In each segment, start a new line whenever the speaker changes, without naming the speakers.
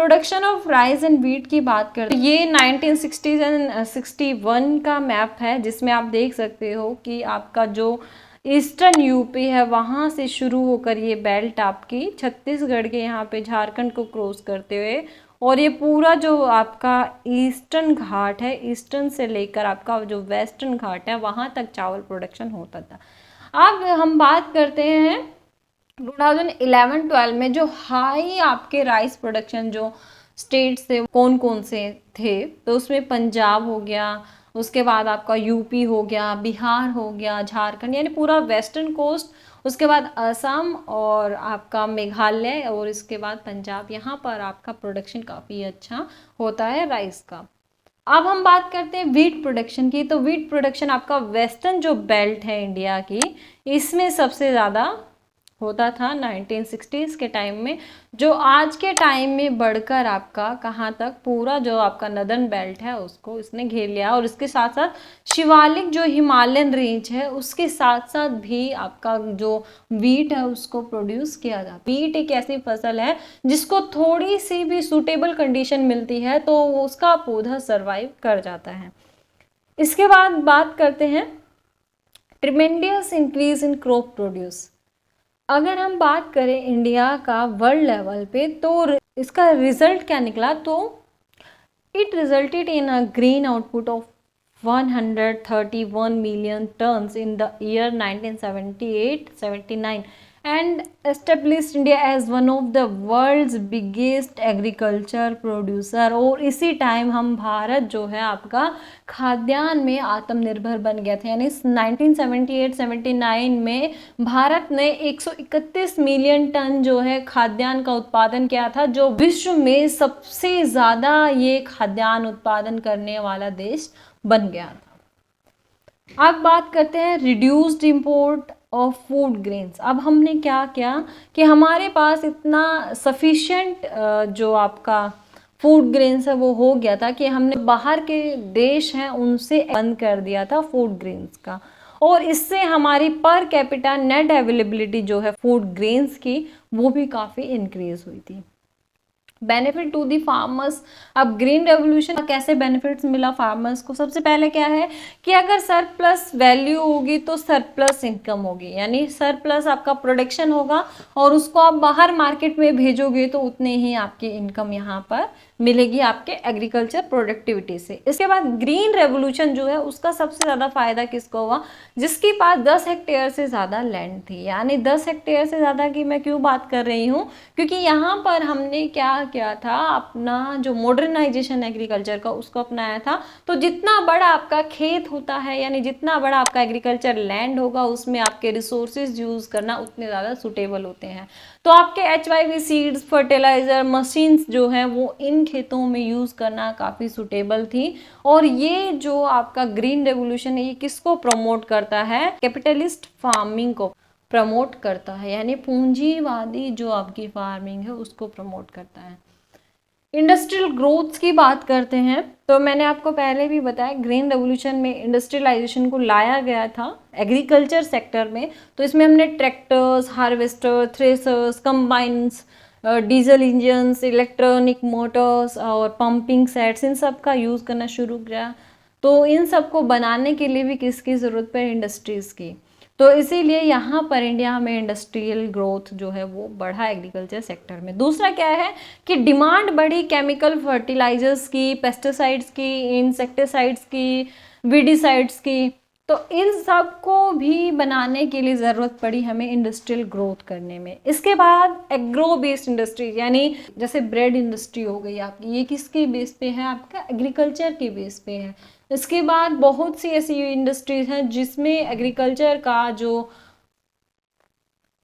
Production of rice and wheat की बात करते हैं, ये 1960s एंड 61 का मैप है, जिसमें आप देख सकते हो कि आपका जो ईस्टर्न यूपी है वहाँ से शुरू होकर ये बेल्ट आपकी छत्तीसगढ़ के यहाँ पे झारखंड को क्रॉस करते हुए, और ये पूरा जो आपका ईस्टर्न घाट है, ईस्टर्न से लेकर आपका जो वेस्टर्न घाट है वहाँ तक चावल प्रोडक्शन होता था। अब हम बात करते हैं 2011-12 में जो हाई आपके राइस प्रोडक्शन जो स्टेट्स थे कौन कौन से थे, तो उसमें पंजाब हो गया, उसके बाद आपका यूपी हो गया, बिहार हो गया, झारखंड, यानी पूरा वेस्टर्न कोस्ट, उसके बाद असम और आपका मेघालय और इसके बाद पंजाब, यहाँ पर आपका प्रोडक्शन काफ़ी अच्छा होता है राइस का। अब हम बात करते हैं व्हीट प्रोडक्शन की, तो व्हीट प्रोडक्शन आपका वेस्टर्न जो बेल्ट है इंडिया की, इसमें सबसे ज़्यादा होता था 1960s के टाइम में, जो आज के टाइम में बढ़कर आपका कहाँ तक पूरा जो आपका नदर्न बेल्ट है उसको इसने घेर लिया, और इसके साथ साथ शिवालिक जो हिमालयन रेंज है उसके साथ साथ भी आपका जो वीट है उसको प्रोड्यूस किया जाता है। वीट एक ऐसी फसल है जिसको थोड़ी सी भी सूटेबल कंडीशन मिलती है तो उसका पौधा सर्वाइव कर जाता है। इसके बाद बात करते हैं tremendous increase in crop produce. अगर हम बात करें इंडिया का वर्ल्ड लेवल पे तो इसका रिजल्ट क्या निकला, तो it resulted in a green output of 131 million tons in the year 1978-79 and established India as one of the world's biggest agriculture producer। और इसी टाइम हम भारत जो है आपका खाद्यान्न में आत्मनिर्भर बन गया था, यानी 1978-79 में भारत ने 131 मिलियन टन जो है खाद्यान्न का उत्पादन किया था, जो विश्व में सबसे ज़्यादा ये खाद्यान्न उत्पादन करने वाला देश बन गया था। अब बात करते हैं reduced import of food grains. अब हमने क्या किया कि हमारे पास इतना सफिशिएंट जो आपका फूड ग्रेन्स है वो हो गया था कि हमने बाहर के देश हैं उनसे बंद कर दिया था फूड ग्रेन्स का, और इससे हमारी पर कैपिटा नेट अवेलेबिलिटी जो है फूड ग्रेन्स की वो भी काफ़ी इंक्रीज हुई थी। Benefit to the farmers. अब ग्रीन रेवोल्यूशन का कैसे बेनिफिट्स मिला फार्मर्स को, सबसे पहले क्या है कि अगर सरप्लस वैल्यू होगी तो सरप्लस इनकम होगी, यानी सरप्लस आपका प्रोडक्शन होगा और उसको आप बाहर मार्केट में भेजोगे तो उतने ही आपकी इनकम यहाँ पर मिलेगी आपके एग्रीकल्चर प्रोडक्टिविटी से। इसके बाद ग्रीन रेवोल्यूशन जो है उसका सबसे ज़्यादा फायदा किसको हुआ, जिसके पास 10 हेक्टेयर से ज़्यादा लैंड थी। यानी 10 हेक्टेयर से ज़्यादा की मैं क्यों बात कर रही हूँ, क्योंकि यहाँ पर हमने क्या था अपना जो मॉडर्नाइजेशन एग्रीकल्चर का उसको अपनाया था। तो जितना बड़ा आपका खेत होता है यानी जितना बड़ा आपका एग्रीकल्चर लैंड होगा उसमें आपके रिसोर्सेज यूज़ करना उतने ज़्यादा सुटेबल होते हैं। तो आपके HYV सीड्स, फर्टिलाइज़र, मशीन्स जो हैं वो इन खेतों में यूज़ करना काफ़ी सुटेबल थी। और ये जो आपका ग्रीन रेवोल्यूशन है ये किसको प्रमोट करता है, कैपिटलिस्ट फार्मिंग को प्रमोट करता है, यानी पूंजीवादी जो आपकी फार्मिंग है उसको प्रमोट करता है। इंडस्ट्रियल ग्रोथ की बात करते हैं तो मैंने आपको पहले भी बताया ग्रीन रेवोल्यूशन में इंडस्ट्रियलाइजेशन को लाया गया था एग्रीकल्चर सेक्टर में। तो इसमें हमने tractors, harvester, threshers, combines, diesel engines, electronic motors और पंपिंग सेट्स, इन सब का यूज़ करना शुरू किया। तो इन सब को बनाने के लिए भी किसकी ज़रूरत पड़ी, इंडस्ट्रीज़ की। तो इसीलिए यहाँ पर इंडिया में इंडस्ट्रियल ग्रोथ जो है वो बढ़ा एग्रीकल्चर सेक्टर में। दूसरा क्या है कि डिमांड बढ़ी केमिकल फर्टिलाइजर्स की, पेस्टिसाइड्स की, इंसेक्टिसाइड्स की, वीडिसाइड्स की। तो इन सब को भी बनाने के लिए ज़रूरत पड़ी हमें इंडस्ट्रियल ग्रोथ करने में। इसके बाद एग्रो बेस्ड इंडस्ट्री, यानी जैसे ब्रेड इंडस्ट्री हो गई आपकी, ये किसके बेस पे है, आपका एग्रीकल्चर के बेस पे है। इसके बाद बहुत सी ऐसी इंडस्ट्रीज हैं जिसमें एग्रीकल्चर का जो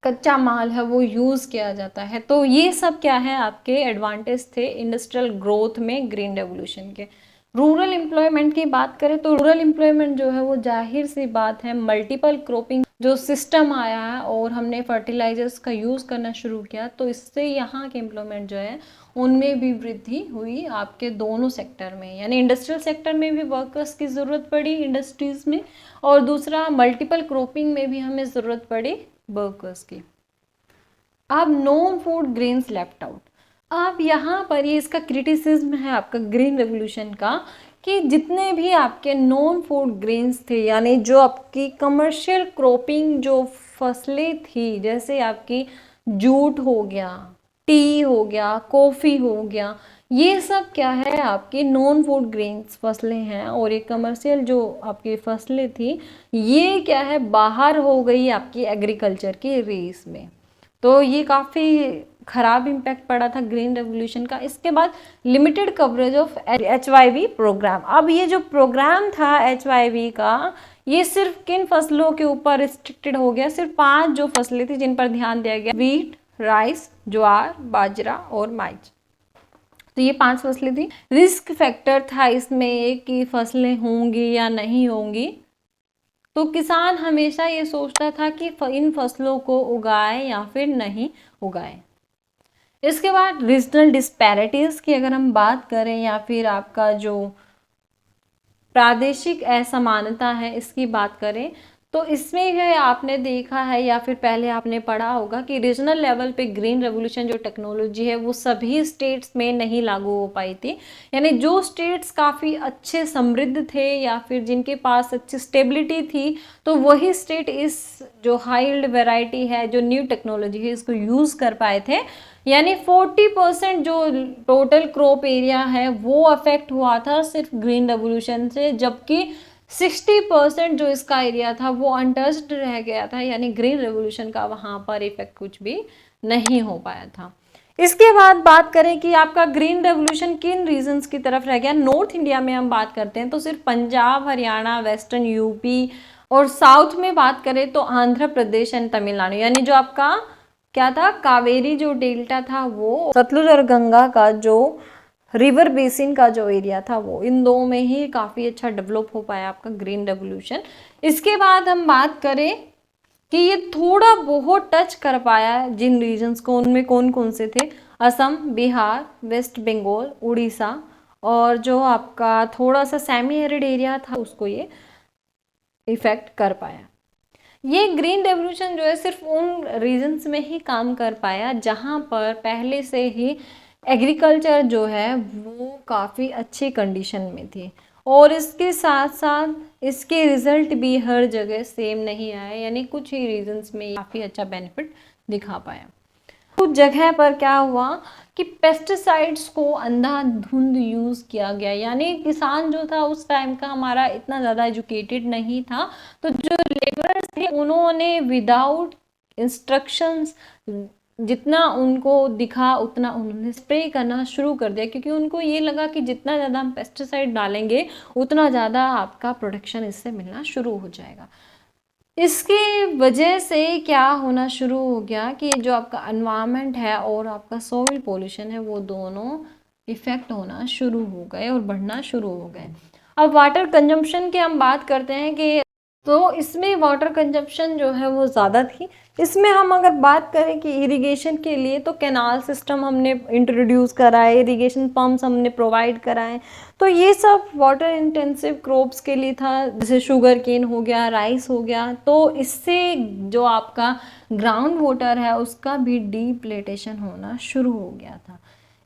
कच्चा माल है वो यूज़ किया जाता है। तो ये सब क्या है आपके एडवांटेज थे इंडस्ट्रियल ग्रोथ में ग्रीन रेवोल्यूशन के। रूरल एम्प्लॉयमेंट की बात करें तो रूरल एम्प्लॉयमेंट जो है वो जाहिर सी बात है मल्टीपल क्रॉपिंग जो सिस्टम आया है और हमने फर्टिलाइजर्स का यूज़ करना शुरू किया तो इससे यहाँ के एम्प्लॉयमेंट जो है उनमें भी वृद्धि हुई आपके दोनों सेक्टर में, यानी इंडस्ट्रियल सेक्टर में भी वर्कर्स की ज़रूरत पड़ी इंडस्ट्रीज़ में, और दूसरा मल्टीपल क्रॉपिंग में भी हमें ज़रूरत पड़ी वर्कर्स की। अब non food grains left out. अब यहाँ पर ये इसका क्रिटिसिज्म है आपका ग्रीन रेवोल्यूशन का, कि जितने भी आपके नॉन फूड ग्रेन्स थे, यानी जो आपकी कमर्शियल क्रॉपिंग जो फसलें थी, जैसे आपकी जूट हो गया, टी हो गया, कॉफ़ी हो गया, ये सब क्या है आपकी नॉन फूड ग्रेन्स फसलें हैं। और ये कमर्शियल जो आपकी फसलें थी, ये क्या है बाहर हो गई आपकी एग्रीकल्चर की रेस में। तो ये काफ़ी ख़राब इम्पैक्ट पड़ा था ग्रीन रेवोल्यूशन का। इसके बाद limited coverage of HYV program. अब ये जो प्रोग्राम था HYV का, ये सिर्फ किन फसलों के ऊपर रिस्ट्रिक्टेड हो गया, सिर्फ 5 जो फसलें थी जिन पर ध्यान दिया गया, वीट, राइस, ज्वार, बाजरा और माइच। तो ये 5 फसलें थी। रिस्क फैक्टर था इसमें कि फसलें होंगी या नहीं होंगी, तो किसान हमेशा ये सोचता था कि इन फसलों को उगाए या फिर नहीं उगाए। इसके बाद रीजनल डिस्पैरिटीज़ की अगर हम बात करें, या फिर आपका जो प्रादेशिक असमानता है इसकी बात करें, तो इसमें है आपने देखा है या फिर पहले आपने पढ़ा होगा कि रीजनल लेवल पे ग्रीन रेवोल्यूशन जो टेक्नोलॉजी है वो सभी स्टेट्स में नहीं लागू हो पाई थी। यानी जो स्टेट्स काफ़ी अच्छे समृद्ध थे या फिर जिनके पास अच्छी स्टेबिलिटी थी, तो वही स्टेट इस जो हाइल्ड वैरायटी है, जो न्यू टेक्नोलॉजी है, इसको यूज़ कर पाए थे। यानी 40% जो टोटल क्रॉप एरिया है वो अफेक्ट हुआ था सिर्फ ग्रीन रेवोल्यूशन से, जबकि 60% जो इसका एरिया था वो अनटच्ड रह गया था। यानी ग्रीन रेवोल्यूशन का वहाँ पर इफेक्ट कुछ भी नहीं हो पाया था। इसके बाद बात करें कि आपका ग्रीन रेवोल्यूशन किन रीजन्स की तरफ रह गया। नॉर्थ इंडिया में हम बात करते हैं तो सिर्फ पंजाब, हरियाणा, वेस्टर्न यूपी, और साउथ में बात करें तो आंध्र प्रदेश एंड तमिलनाडु। यानी जो आपका क्या था, कावेरी जो डेल्टा था, वो सतलुज और गंगा का जो रिवर बेसिन का जो एरिया था, वो इन दो में ही काफ़ी अच्छा डेवलप हो पाया आपका ग्रीन रेवोल्यूशन। इसके बाद हम बात करें कि ये थोड़ा बहुत टच कर पाया जिन रीजन्स को, उनमें कौन कौन से थे, असम, बिहार, वेस्ट बंगाल, उड़ीसा, और जो आपका थोड़ा सा सेमी एरिड एरिया था उसको ये इफेक्ट कर पाया। ये ग्रीन रेवोल्यूशन जो है सिर्फ उन रीजन्स में ही काम कर पाया जहाँ पर पहले से ही एग्रीकल्चर जो है वो काफ़ी अच्छी कंडीशन में थी, और इसके साथ साथ इसके रिजल्ट भी हर जगह सेम नहीं आए। यानी कुछ ही रीजन्स में काफ़ी अच्छा बेनिफिट दिखा पाया। कुछ जगह पर क्या हुआ कि पेस्टिसाइड्स को अंधाधुंध यूज़ किया गया। यानी किसान जो था उस टाइम का हमारा इतना ज़्यादा एजुकेटेड नहीं था, तो जो लेबरर्स थे उन्होंने विदाउट इंस्ट्रक्शंस जितना उनको दिखा उतना उन्होंने स्प्रे करना शुरू कर दिया, क्योंकि उनको ये लगा कि जितना ज़्यादा हम पेस्टिसाइड डालेंगे उतना ज़्यादा आपका प्रोडक्शन इससे मिलना शुरू हो जाएगा। इसकी वजह से क्या होना शुरू हो गया कि जो आपका एनवायरनमेंट है और आपका सॉइल पोल्यूशन है वो दोनों इफ़ेक्ट होना शुरू हो गए और बढ़ना शुरू हो गए। अब वाटर कंजम्पशन की हम बात करते हैं कि तो इसमें वाटर कंजप्शन जो है वो ज़्यादा थी। इसमें हम अगर बात करें कि इरिगेशन के लिए, तो कैनाल सिस्टम हमने इंट्रोड्यूस कराए, इरिगेशन पम्प्स हमने प्रोवाइड कराए। तो ये सब वाटर इंटेंसिव क्रॉप्स के लिए था, जैसे शुगर केन हो गया, राइस हो गया। तो इससे जो आपका ग्राउंड वाटर है उसका भी डिप्लेटेशन होना शुरू हो गया था।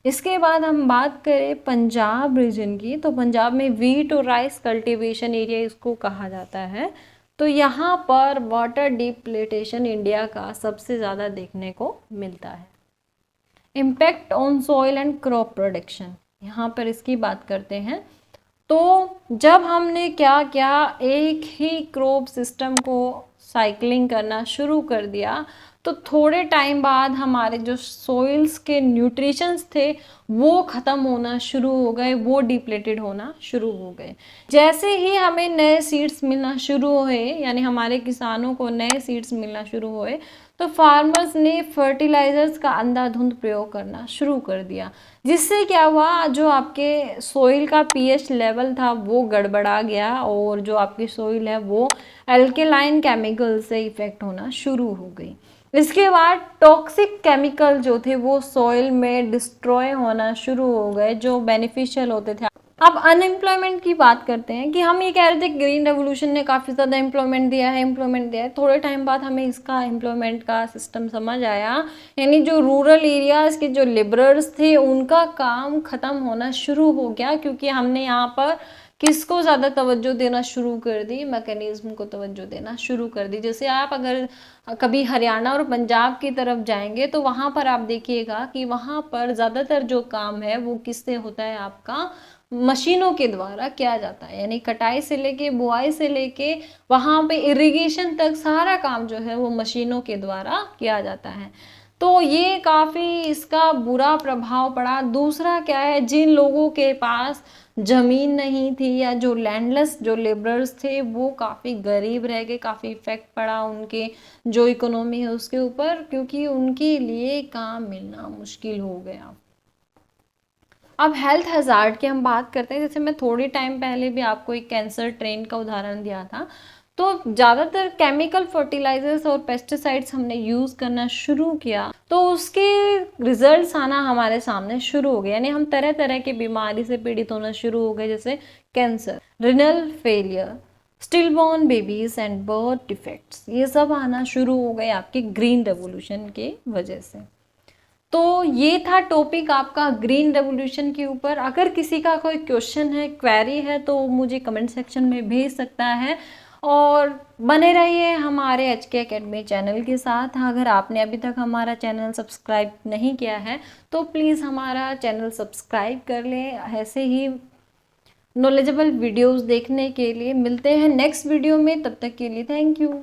इसके बाद हम बात करें पंजाब रीजन की, तो पंजाब में वीट और राइस कल्टीवेशन एरिया इसको कहा जाता है। तो यहाँ पर वाटर डिप्लेटेशन इंडिया का सबसे ज़्यादा देखने को मिलता है। Impact on soil and crop production, यहाँ पर इसकी बात करते हैं। तो जब हमने क्या क्या एक ही क्रॉप सिस्टम को साइकिलिंग करना शुरू कर दिया, तो थोड़े टाइम बाद हमारे जो सॉइल्स के न्यूट्रिशंस थे वो ख़त्म होना शुरू हो गए, वो डिप्लेटेड होना शुरू हो गए। जैसे ही हमें नए सीड्स मिलना शुरू हुए, यानी हमारे किसानों को नए सीड्स मिलना शुरू हुए, तो फार्मर्स ने फर्टिलाइजर्स का अंधाधुंध प्रयोग करना शुरू कर दिया, जिससे क्या हुआ, जो आपके सॉइल का पीएच लेवल था वो गड़बड़ा गया, और जो आपकी सॉइल है वो एल्केलाइन केमिकल से इफेक्ट होना शुरू हो गई। इसके बाद टॉक्सिक केमिकल जो थे वो सॉइल में डिस्ट्रॉय होना शुरू हो गए, जो बेनिफिशियल होते थे अब अनएम्प्लॉयमेंट की बात करते हैं कि हम ये कह रहे थे ग्रीन रेवोल्यूशन ने काफ़ी ज़्यादा एम्प्लॉयमेंट दिया है। थोड़े टाइम बाद हमें इसका एम्प्लॉयमेंट का सिस्टम समझ आया, यानी जो रूरल एरियाज़ के जो लेबरर्स थे उनका काम ख़त्म होना शुरू हो गया, क्योंकि हमने यहाँ पर किसको ज़्यादा तवज्जो देना शुरू कर दी, मैकेनिज्म को तवज्जो देना शुरू कर दी। जैसे आप अगर कभी हरियाणा और पंजाब की तरफ जाएंगे तो वहाँ पर आप देखिएगा कि वहाँ पर ज़्यादातर जो काम है वो किससे होता है, आपका मशीनों के द्वारा किया जाता है। यानी कटाई से लेके बुआई से लेके वहाँ पे इरिगेशन तक सारा काम जो है वो मशीनों के द्वारा किया जाता है। तो ये काफ़ी इसका बुरा प्रभाव पड़ा। दूसरा क्या है, जिन लोगों के पास ज़मीन नहीं थी या जो लैंडलेस जो लेबरर्स थे वो काफ़ी गरीब रह गए, काफ़ी इफेक्ट पड़ा उनके जो इकोनॉमी है उसके ऊपर, क्योंकि उनके लिए काम मिलना मुश्किल हो गया। अब हेल्थ हज़ार्ड की हम बात करते हैं। जैसे मैं थोड़ी टाइम पहले भी आपको एक कैंसर ट्रेन का उदाहरण दिया था, तो ज़्यादातर केमिकल फर्टिलाइजर्स और पेस्टिसाइड्स हमने यूज़ करना शुरू किया तो उसके रिजल्ट्स आना हमारे सामने शुरू हो गए, यानी हम तरह तरह की बीमारी से पीड़ित होना शुरू हो गए, जैसे cancer, renal failure, still born babies and birth defects, ये सब आना शुरू हो गए आपके ग्रीन रेवोल्यूशन के वजह से। तो ये था टॉपिक आपका ग्रीन रेवोल्यूशन के ऊपर। अगर किसी का कोई क्वेश्चन है, क्वेरी है, तो मुझे कमेंट सेक्शन में भेज सकता है। और बने रहिए हमारे HK Academy चैनल के साथ। अगर आपने अभी तक हमारा चैनल सब्सक्राइब नहीं किया है तो प्लीज़ हमारा चैनल सब्सक्राइब कर लें। ऐसे ही नॉलेजेबल वीडियोस देखने के लिए मिलते हैं नेक्स्ट वीडियो में, तब तक के लिए थैंक यू।